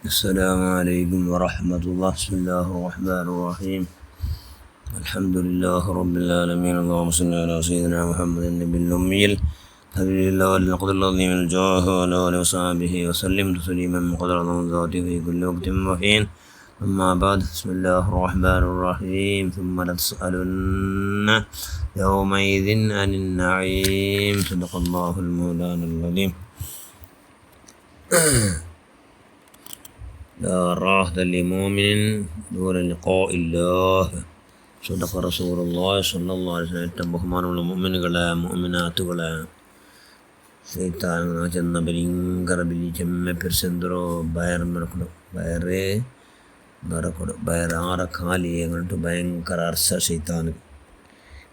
السلام عليكم ورحمة الله. بسم الله الرحمن الرحيم. الحمد لله رب العالمين. اللهم صل على سيدنا محمد النبي الأمي الحبيب الله والقدر العظيم الجاه وعلى آله وصحبه وسلم تسليما قدر الله ذاته في كل وقت وحين. أما بعد، بسم الله الرحمن الرحيم. ثم لتسألن يومئذ عن النعيم. صدق الله المولانا العظيم. لا راحة لمؤمن دون لقاء الله. صدق رسول الله صلى الله عليه وسلم. ഏറ്റവും ബഹുമാനമുള്ള മുഅ്മിനുകളെ മുഅ്മിനാത്തുകളെ, സൈത്താൻ ചെന്ന ഭയങ്കര ചെമ്മ പെരുസെന്തರೋ ಬಯರ್ ನಡ್ಕೊಡು ಬಯರಾರ ಖಾಲಿ അങ്ങോട്ട് ഭയങ്കര അർസ സൈത്താൻ.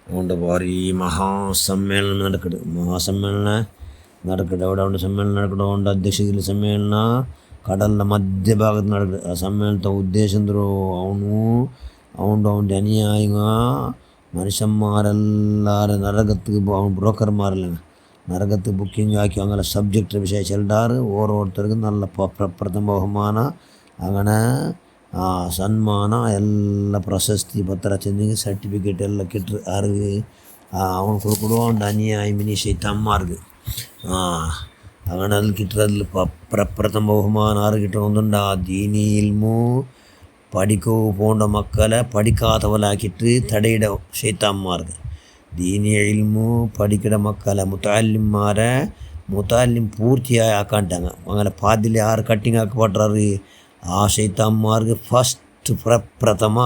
അതുകൊണ്ട് ഭാരി മഹാസമ്മേളനം നടക്കട്ടെ അവിടെ സമ്മേളനം നടക്കട്ടെ. അതുകൊണ്ട് അധ്യക്ഷതയിൽ സമ്മേളന കടലിൻ്റെ മധ്യഭാഗത്ത് നടക്കുക. ആ സമ്മേളനത്തെ ഉദ്ദേശം എന്തോ അവൻ്റെ അനുയായിക മനുഷ്യന്മാരെല്ലാവരും നരകത്ത് ബ്രോക്കർമാരല്ല നരകത്ത് ബുക്കിംഗ് ആക്കി അങ്ങനെ സബ്ജക്റ്റ് വിഷയ ചെല്ലാറ് ഓരോരുത്തർക്കും നല്ല പ്രഥമ ബഹുമാന അങ്ങനെ സന്മാന ಎಲ್ಲ ಪ್ರಶಸ್ತಿ ಪತ್ರ ಚೆಂದಿಗೆ ಸರ್ಟಿಫಿಕೇಟ್ ಎಲ್ಲ ಕಿಟ್ರು ಯಾರಿಗೆ ಅವನು ಕೊಡ್ಕೊಡು ಅವನ ಅನ್ಯಾಯ ಮಿನಿ ಶೈತಾನ್മാർക്ക് അങ്ങനെ അതിൽ കിട്ടുന്നതിൽ പ്രഥമ ബഹുമാനം ആറ് കിട്ടണമെന്നുണ്ട്. ആ ദീനി ഇൽമു പഠിക്കൂ പോണ്ട മക്കളെ പഠിക്കാത്തവലാക്കിയിട്ട് തടയിട ശൈത്താന്മാർക്ക്. ദീനി ഇൽമു പഠിക്കട മക്കളെ മുത്താലിം പൂർത്തിയായി ആക്കാണ്ടാങ്ങ അങ്ങനെ പാതിൽ ആറ് കട്ടിങ് ആക്കപ്പെട്ടാറ് ആ ശൈത്താന്മാർക്ക് ഫസ്റ്റ് പ്രഥമ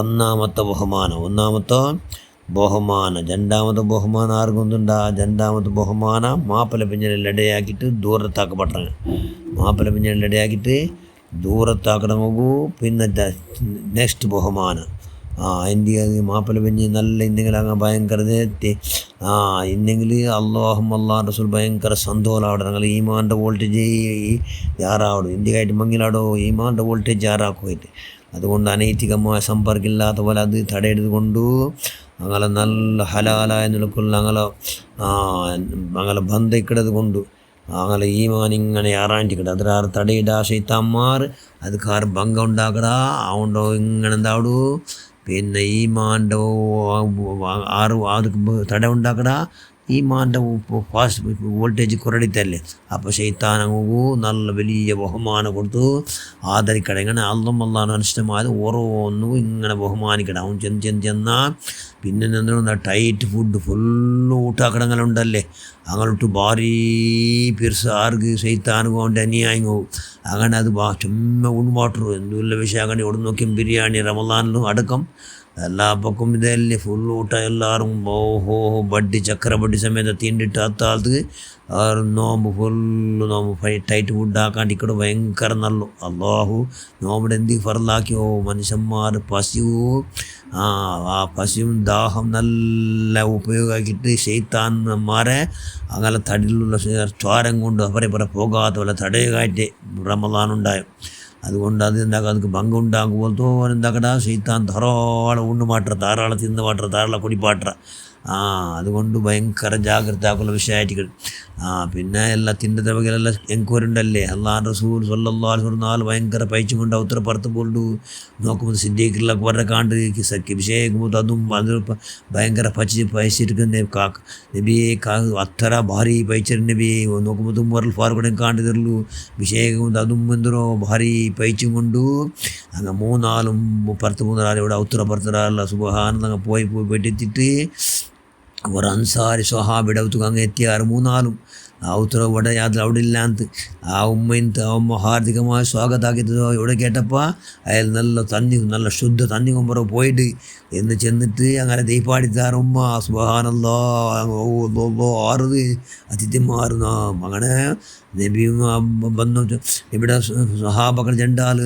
ഒന്നാമത്തെ ബഹുമാന രണ്ടാമത്തെ ബഹുമാനം ആർക്കൊന്നുണ്ട്. ആ രണ്ടാമത്തെ ബഹുമാന മാപ്പിള പിഞ്ഞലിടയാക്കിയിട്ട് ദൂരത്താക്കപ്പെട്ടാണ്. മാപ്പിള പിഞ്ഞലിടയാക്കിയിട്ട് ദൂരത്താക്കണമോ. പിന്നെ നെക്സ്റ്റ് ബഹുമാന ഇന്ത്യ മാപ്പിള പിഞ്ഞ് നല്ല ഇന്നെങ്കിൽ അങ്ങ് ഭയങ്കര ഇന്നെങ്കിൽ അള്ളാഹും റസൂൽ ഭയങ്കര സന്തോഷാവിടെ ഞങ്ങൾ ഈമാൻ്റെ വോൾട്ടേജ് യാറാവിടും ഇന്ത്യക്കായിട്ട് മങ്ങിലാടോ ഈമാൻ്റെ വോൾട്ടേജ് യാറാക്കുമായിട്ട്. അതുകൊണ്ട് അനൈതികമായ സമ്പർക്കമില്ലാത്ത പോലെ അത് തടയെടുത്ത് കൊണ്ടു അങ്ങനെ നല്ല ഹലാലായ നിലക്കുള്ള അങ്ങനെ ബന്ധക്കിടത് കൊണ്ടു അങ്ങനെ ഈമാൻ ഇങ്ങനെ യാറാണ്ടിക്കിട അതിലാറ് തടയിടാ ശൈത്താന്മാർ അതുക്കാർ ഭംഗം ഉണ്ടാക്കടാ അതുകൊണ്ടോ ഇങ്ങനെ എന്താവിടൂ. പിന്നെ ഈമാൻ്റെ ആർക്ക് തട ഉണ്ടാക്കടാ ഈമാൻ്റെ ഫാസ്റ്റ് വോൾട്ടേജ് കുറടിത്തല്ലേ. അപ്പോൾ ശൈത്താനങ്ങൂ നല്ല വലിയ ബഹുമാനം കൊടുത്തു ആദരിക്കട. ഇങ്ങനെ അള്ളാഹു അനിഷ്ടമായത് ഓരോന്നും ഇങ്ങനെ ബഹുമാനിക്കട. അവൻ ചെന്നാൽ പിന്നെ എന്താ ടൈറ്റ് ഫുഡ് ഫുള്ള് ഊട്ടാക്കടങ്ങളുണ്ടല്ലേ അങ്ങോട്ട് ഭാരീ പിർസ് ആർക്ക് ശൈത്താനുകോ അവൻ്റെ അന്യായങ്ങോ അങ്ങനെ അത് ചുമ്മ ഉൺവാട്ടറും എന്തുമില്ല വിഷയം അങ്ങനെ ഇവിടെ നോക്കിയും ബിരിയാണി റമദാനിലും അടക്കം എല്ലാ പക്കും ഇതല്ലേ ഫുള്ള് ഊಟ എല്ലാവരും ഓഹോ ಬಡ್ಡಿ ಚಕ್ರ ಬಡ್ಡಿ ಸಮೇತ ತಿಂಡಿಟ್ಟು ಹತ್ತಾಲ್ತು ಅವ್ರು ನೋಂಬು ಫುಲ್ಲು ನೋಂಬು ടൈറ്റ് ഫുഡ് ആക്കാണ്ട് ഇക്കടെ ഭയങ്കര നല്ലു. അള്ളാഹു നോമ്പുടെ എന്തിക്ക് ഫറലാക്കി മനുഷ്യന്മാർ പശുവും ആ പശുവും ദാഹം നല്ല ഉപയോഗമാക്കിയിട്ട് ശൈത്താന്മാരെ അങ്ങനെ തടിയിലുള്ള ചോരം കൊണ്ട് അവരെ പോകാത്ത പോലെ തടയുകായിട്ട് റമദാനുണ്ടായും. അതുകൊണ്ട് അത് എന്താക്കുക അതിക്ക് ഭംഗം ഉണ്ടാകുമ്പോഴത്തോ എന്താക്കട ശൈത്താൻ ധാരാളം ധാരാളം തിന്ന് പാട്ടറ ധാരാളം കുടിപ്പാട്ടറ. അതുകൊണ്ട് ഭയങ്കര ജാഗ്രത ആക്കുള്ള വിഷയമായിട്ട്. പിന്നെ എല്ലാ തിൻ്റെ വകയിലെല്ലാം എൻക്വയറിണ്ടല്ലേ അള്ളാഹു റസൂൽ സ്വല്ലല്ലാഹു അലൈഹി വസല്ലം നാല് ഭയങ്കര പൈച്ചും കൊണ്ട് ഉത്തരപ്പുറത്ത് പോണ്ട് നോക്കുമ്പോൾ സിദ്ദീഖിലൊക്കെ വരെ കാണ്ട് വിഷയിക്കുമ്പോൾ അതും അത് ഭയങ്കര പൈച്ചിരിക്കുന്ന നബിയെ അത്ര ഭാരി പൈച്ചർ നബിയെ നോക്കുമ്പോൾ തുമ്പറിൽ ഫാറുകൂടെ കാണ്ടിതരുള്ളൂ വിഷയിക്കുമ്പോൾ അതും എന്തോ ഭാരി പൈച്ചും കൊണ്ടു അങ്ങ് മൂന്നാലും മൂന്നാല് ഇവിടെ ഉത്തരപ്പുറത്തല്ല സുബ്ഹാനല്ലാഹ് പോയിട്ടെത്തിയിട്ട് ഒരു അൻസാരി സ്വഹാബിയുടെ അടുത്ത് അങ്ങ് എത്തിയാറ് മൂന്നാലും ആ ഉത്തര ഇവിടെ യാത്ര അവിടെ ഇല്ലാത്ത ആ ഉമ്മയിന് അമ്മ ഹാർദികമായ സ്വാഗതമാക്കിയതോ ഇവിടെ കേട്ടപ്പോൾ അയാൾ നല്ല ശുദ്ധ തന്നി കൊമ്പറ പോയിട്ട് എന്ന് ചെന്നിട്ട് അങ്ങനെ ദീപാടിത്താറ് ഉമ്മ സുബ്ഹാനല്ലാഹ് ആറുത് അതിഥിമാറുന്ന അങ്ങനെ നബിയും വന്നു. ഇവിടെ സ്വഹാബകൾ രണ്ടാൾ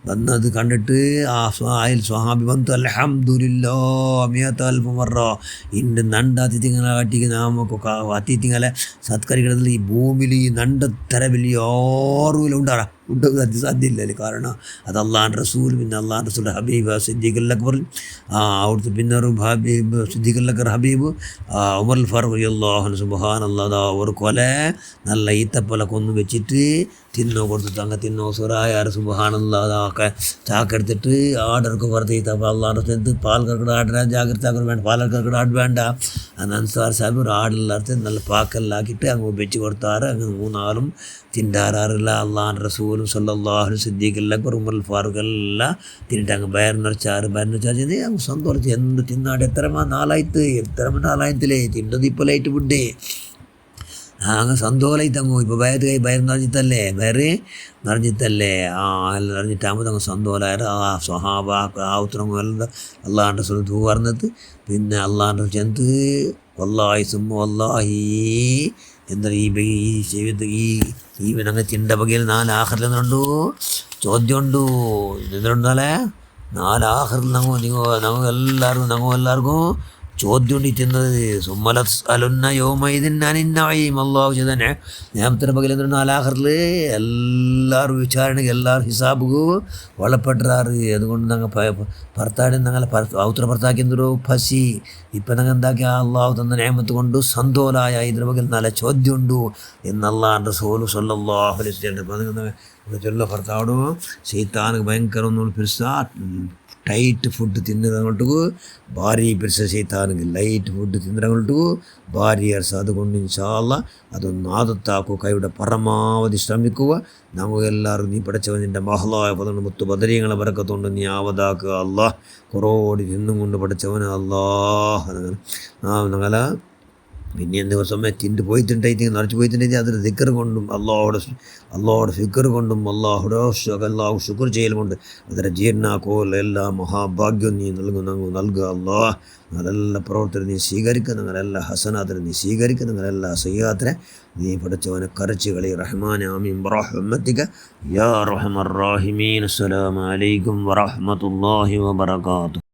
വന്നത് കണ്ടിട്ട് അയൽ സ്വഹാബി വന്നു അൽഹംദുലില്ലാഹ് മിയത അൽഫ് മറ ഇൻ്റെ നണ്ട അതിഥികളെ കാട്ടിക്ക് നമുക്ക് അതിഥികളെ സത്കരിക്കണതിൽ ഈ ഭൂമിയിൽ ഈ നണ്ടത്തര വലിയ ആറുമില്ല ഉണ്ടാടാ ഫുഡ് സാധ്യമില്ലല്ലോ. കാരണം അത് അള്ളാഹുവിൻ്റെ റസൂൽ, പിന്നെ അള്ളാഹുവിൻ്റെ റസൂലിൻ്റെ ഹബീബ് സിദ്ദീഖുൽ അക്ബർ, അവിടുത്തെ പിന്നെ ഒരു ഹബീബ് സിദ്ദീഖുൽ അക്ബർ ഹബീബ് ഉമർ ഫാറൂഖ് റളിയല്ലാഹു അൻഹു സുബ്ഹാനല്ലാഹ് ഒരു കൊല നല്ല ഈത്തപ്പല കൊന്നു വെച്ചിട്ട് തിന്നോ കൊടുത്തിട്ട് അങ്ങ് തിന്നോ സുറായാർ സുബ്ഹാനല്ലാഹ് ചാക്കെടുത്തിട്ട് ആടർക്ക് പുറത്ത് ഈത്തപ്പ അള്ളാഹുടെ സ്ഥലത്ത് പാൽ കറക്കട ആടിന ജാഗ്രത ആക്കാൻ വേണ്ട, പാൽ കറക്കട ആട് വേണ്ട. അന്ന് അൻസാർ സാഹിബ് ഒരു ആടില്ലാത്ത നല്ല പാക്കെല്ലാക്കിയിട്ട് അങ്ങ് വെച്ച് കൊടുത്താറ്. അങ്ങ് മൂന്നാളും തിണ്ടാറാറില്ല. അള്ളാഹുൻ്റെ റസൂലും സല്ലല്ലാഹു അലൈഹി സിദ്ദീഖുൽ അക്ബർ ഉമർ ഫാറൂഖ് എല്ലാം തിന്നിട്ട് അങ്ങ് ബയറിനച്ചാറ് ചെയ്ത് അങ്ങ് സന്തോഷിച്ച് എന്ത് തിന്നാട് എത്രമാ നാളായിത്തില്ലേ തിന്നത് ഇപ്പോൾ ലൈറ്റ് ഫുഡേ അങ്ങ് സന്തോഷമായിട്ട് അങ്ങ് ഇപ്പോൾ ബയർ നിറഞ്ഞിത്തല്ലേ എല്ലാം നിറഞ്ഞിട്ടാകുമ്പോൾ അങ്ങ് സന്തോഷമായത് സ്വഹാബ ഉത്തരം എല്ലാം അള്ളാഹുൻ്റെ സുഹൃത്ത് പറഞ്ഞത്. പിന്നെ അള്ളാഹുൻ്റെ ചെന്ത് വല്ലാഹി സുമ്മ വല്ലാഹി എന്താ ഈ ജീവിതത്തിൽ ഈ അങ്ങ് ചിണ്ട ബകയിൽ 4 ആഖിറിൽ എന്തുണ്ടു ചോദ്യമുണ്ടു. എന്തുണ്ടാലേ 4 ആഖിറിൽ ഞങ്ങൾ എല്ലാവർക്കും ചോദ്യം തിന്നത്. സുമ്മലസ് അലുന്ന യോമൈദിൻ അനിന്നഈം അല്ലാഹു ചെയ്ത നേമത്തിൻ്റെ ബകയിൽ എന്തുണ്ട് 4 ആഖിറിൽ എല്ലാവരും വിചാരണക്ക് എല്ലാവരും ഹിസാബുക്ക് ഒളപ്പെട്ടാറ്. അതുകൊണ്ട് ഞങ്ങൾ ഭർത്താവിനെ ഞങ്ങൾ ഔത്ര ഭർത്താക്കി എന്തൊരു ഫസി ഇപ്പം ഞങ്ങൾ എന്താക്കിയ അള്ളാഹു തന്ന നേമത്ത് കൊണ്ട് സന്തോലായ ഇതിൻ്റെ ബകയിൽ നല്ല ചോദ്യമുണ്ടു എന്ന് അള്ളാഹുൻ്റെ റസൂൽ സല്ലല്ലാഹു അലൈഹി വസല്ലം ചൊല്ല. ഭർത്താവോട് ശൈത്താനുക്ക് ഭയങ്കര ഒന്നും പിരിച്ചാ ಟೈಟ್ ಫುಡ್ ತಿಂದಿರಗಂಟು ಭಾರಿ ಬಿರ್ಸ ಶೈತಾನಿಗೆ ಲೈಟ್ ಫುಡ್ ತಿಂದಿರಗಂಟು ಭಾರಿ ಅರ್ಸ. അതുകൊണ്ട് ഇൻഷാല്ലാ അതൊന്നും ആദത്താക്കൂ. കൈയുടെ പരമാവധി ശ്രമിക്കുക. ഞങ്ങൾ എല്ലാവരും നീ പഠിച്ചവനിൻ്റെ മഹലായ പദങ്ങൾ മുത്തു ബദരീങ്ങളെ ബറക്കത്തുകൊണ്ട് നീ ആവതാക്കുക. അള്ളാഹ് കുറോടി തിന്നും കൊണ്ട് പഠിച്ചവന് അള്ളാഹ് ഞങ്ങളെ പിന്നെ എന്ത് സമയം തിണ്ട് പോയിട്ടുണ്ടായിട്ട് നിറച്ച് പോയിട്ടുണ്ടെങ്കിൽ അതിന് ദിക്കർ കൊണ്ടും അള്ളാഹുടെ ഫിക്കർ കൊണ്ടും അള്ളാഹു ശുക്ർ ചെയ്യൽ കൊണ്ട് അതിൻ്റെ ജീർണാക്കോൽ എല്ലാ മഹാഭാഗ്യവും നീ നൽകുക. അള്ളാഹ് ഞങ്ങളെല്ലാ പ്രവർത്തനം നീ സ്വീകരിക്കുക. ഞങ്ങളെല്ലാ ഹസനാത്തിനെ നീ സ്വീകരിക്കുക. ഞങ്ങളെല്ലാ സയ്യാത്തിനെ നീ പഠിച്ചവനെ കരച്ച് കളി. റഹ്മാൻ ആമീൻ ബറഹ്മതിക യാ റഹ്മർ റഹീമീൻ. അസ്സലാമു അലൈക്കും വറഹ്മത്തുള്ളാഹി വബറകാതുഹു.